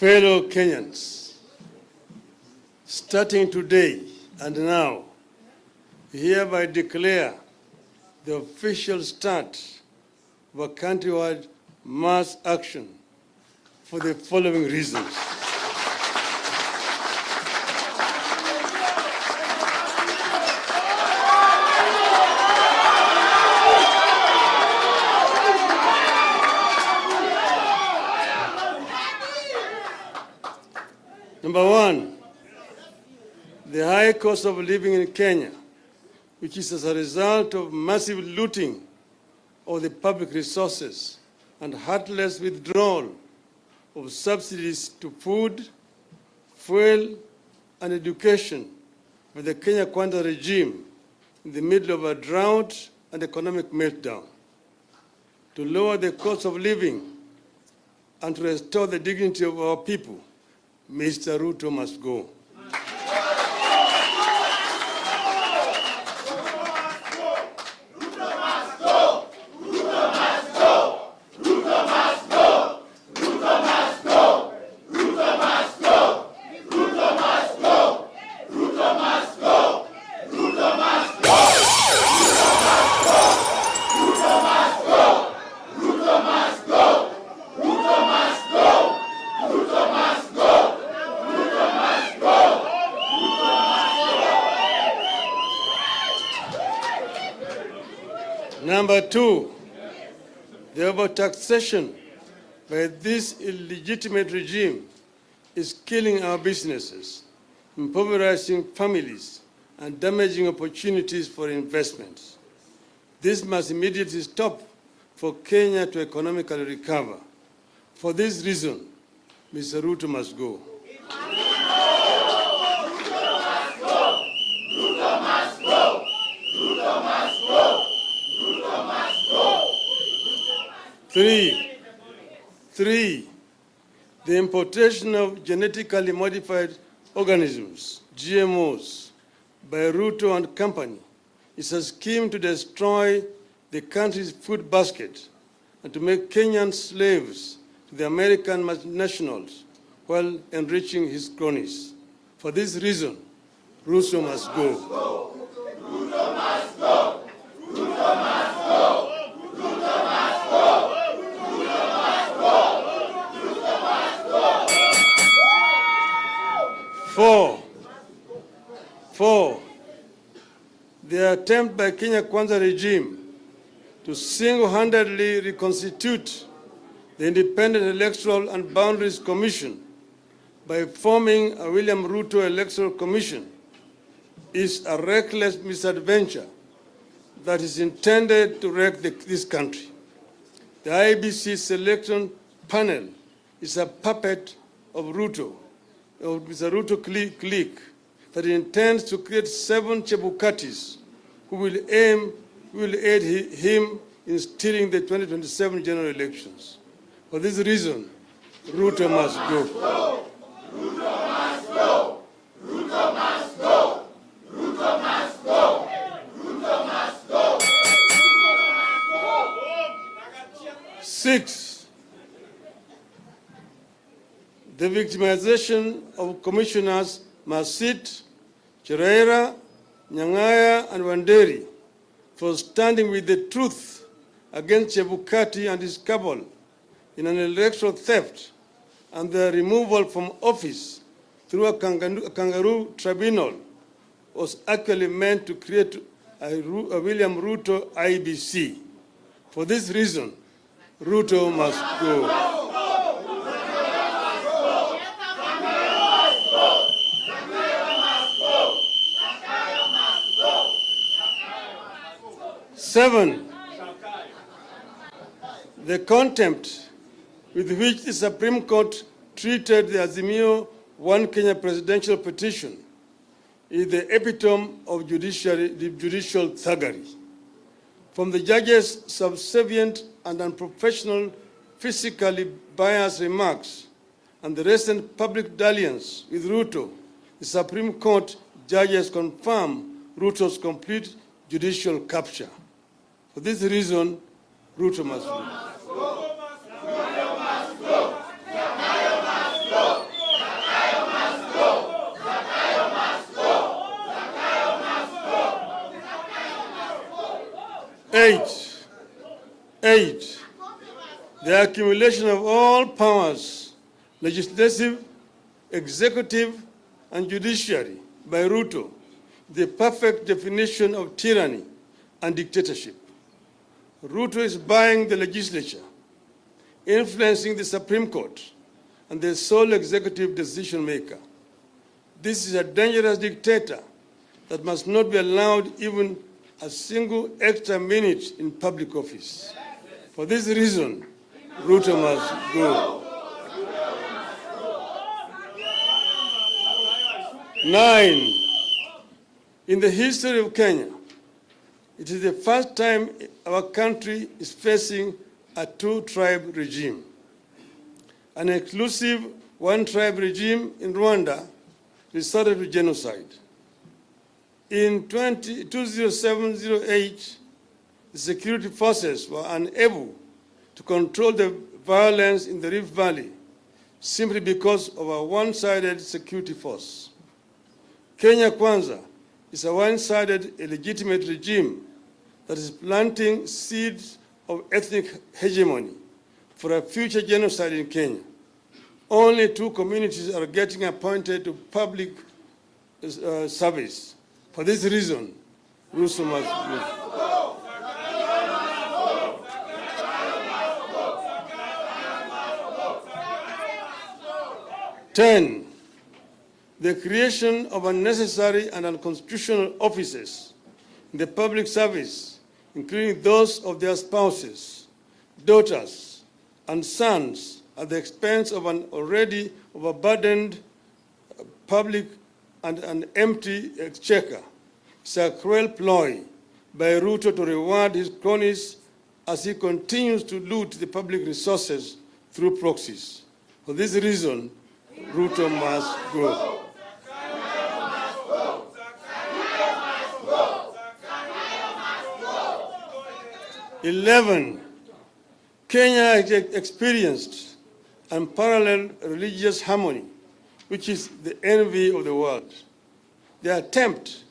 Fellow Kenyans, starting today and now, hereby declare the official start of a countrywide mass action for the following reasons. Number one, the high cost of living in Kenya, which is as a result of massive looting of the public resources and heartless withdrawal of subsidies to food, fuel, and education by the Kenya Kwanza regime in the middle of a drought and economic meltdown. To lower the cost of living and to restore the dignity of our people, Mr. Ruto must go. Number two, the overtaxation by this illegitimate regime is killing our businesses, impoverishing families, and damaging opportunities for investments. This must immediately stop for Kenya to economically recover. For this reason, Mr. Ruto must go. Three, the importation of genetically modified organisms, GMOs, by Ruto and company is a scheme to destroy the country's food basket and to make Kenyans slaves to the American multinationals while enriching his cronies. For this reason, Ruto must go. Ruto must go. Ruto must go. Four, the attempt by Kenya Kwanza regime to single-handedly reconstitute the Independent Electoral and Boundaries Commission by forming a William Ruto Electoral Commission is a reckless misadventure that is intended to wreck this country. The IEBC selection panel is a puppet of Ruto, of Mr. Ruto clique, that intends to create 7 Chebukatis who will aid him in steering the 2027 general elections. For this reason, Ruto must go. Ruto must go. Ruto must go. Ruto must go. Ruto must go. 6, the victimization of commissioners Masit, Cherera, Nyang'aya, and Wanderi for standing with the truth against Chebukati and his cabal in an electoral theft and their removal from office through a kangaroo tribunal was actually meant to create a William Ruto IBC. For this reason, Ruto must go. 7, the contempt with which the Supreme Court treated the Azimio One Kenya presidential petition is the epitome of judicial thuggery. From the judge's subservient and unprofessional, physically biased remarks and the recent public dalliance with Ruto, the Supreme Court judges confirm Ruto's complete judicial capture. For this reason, Ruto must go. Eight, the accumulation of all powers, legislative, executive, and judiciary by Ruto, the perfect definition of tyranny and dictatorship. Ruto is buying the legislature, influencing the Supreme Court, and the sole executive decision maker. This is a dangerous dictator that must not be allowed even a single extra minute in public office. For this reason, Ruto must go. 9. In the history of Kenya, it is the first time our country is facing a two-tribe regime. An exclusive one-tribe regime in Rwanda resorted to genocide. In 2007-08, the security forces were unable to control the violence in the Rift Valley simply because of a one-sided security force. Kenya Kwanza is a one-sided illegitimate regime that is planting seeds of ethnic hegemony for a future genocide in Kenya. Only 2 communities are getting appointed to public service. For this reason, Ruto must go. Ten, the creation of unnecessary and unconstitutional offices in the public service, including those of their spouses, daughters, and sons, at the expense of an already overburdened public and an empty exchequer. It's a cruel ploy by Ruto to reward his cronies as he continues to loot the public resources through proxies. For this reason, Ruto must go. Eleven, Kenya experienced unparalleled religious harmony, which is the envy of the world. The attempt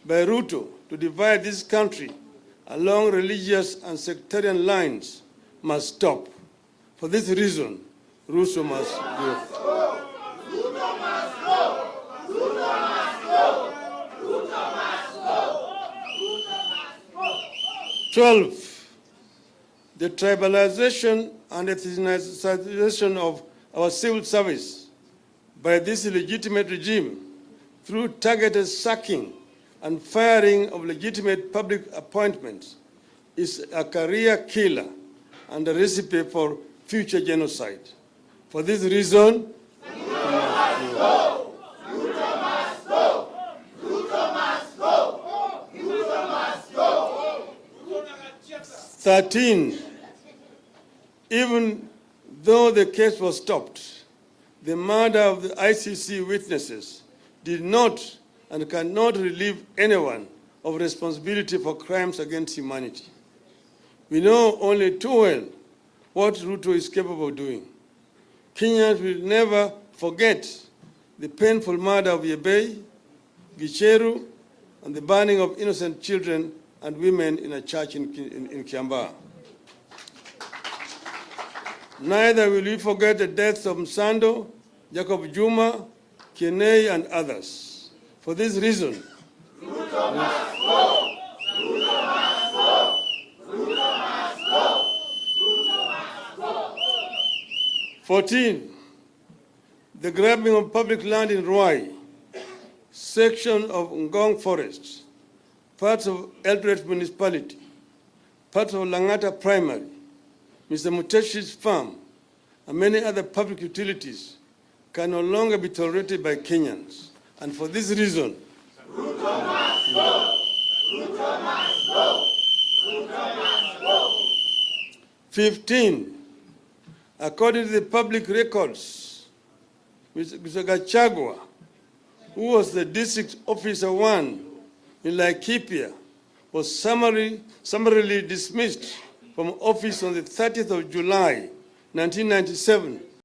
by Ruto to divide this country along religious and sectarian lines must stop. For this reason, Ruto must go. 12. The tribalization and ethnicization of our civil service by this illegitimate regime through targeted sacking and firing of legitimate public appointments is a career killer and a recipe for future genocide. For this reason, Ruto must go. Ruto must go. Ruto must go. Ruto must go. 13. Even though the case was stopped, the murder of the ICC witnesses did not and cannot relieve anyone of responsibility for crimes against humanity. We know only too well what Ruto is capable of doing. Kenyans will never forget the painful murder of Yebei, Gicheru, and the burning of innocent children and women in a church in Kiambaa. Neither will we forget the deaths of Msando, Jacob Juma, Kienei, and others. For this reason, Ruto must go. Ruto must go. Ruto must go. Ruto must go. 14. The grabbing of public land in Ruai, section of Ngong Forest, parts of Eldoret Municipality, parts of Langata Primary, Mr. Muteshi's farm, and many other public utilities can no longer be tolerated by Kenyans. And for this reason, Ruto must go. Ruto must go. Ruto must go. 15. According to the public records, Mr. Gachagua, who was the district officer 1 in Laikipia, was summarily dismissed from office on the 30th of July, 1997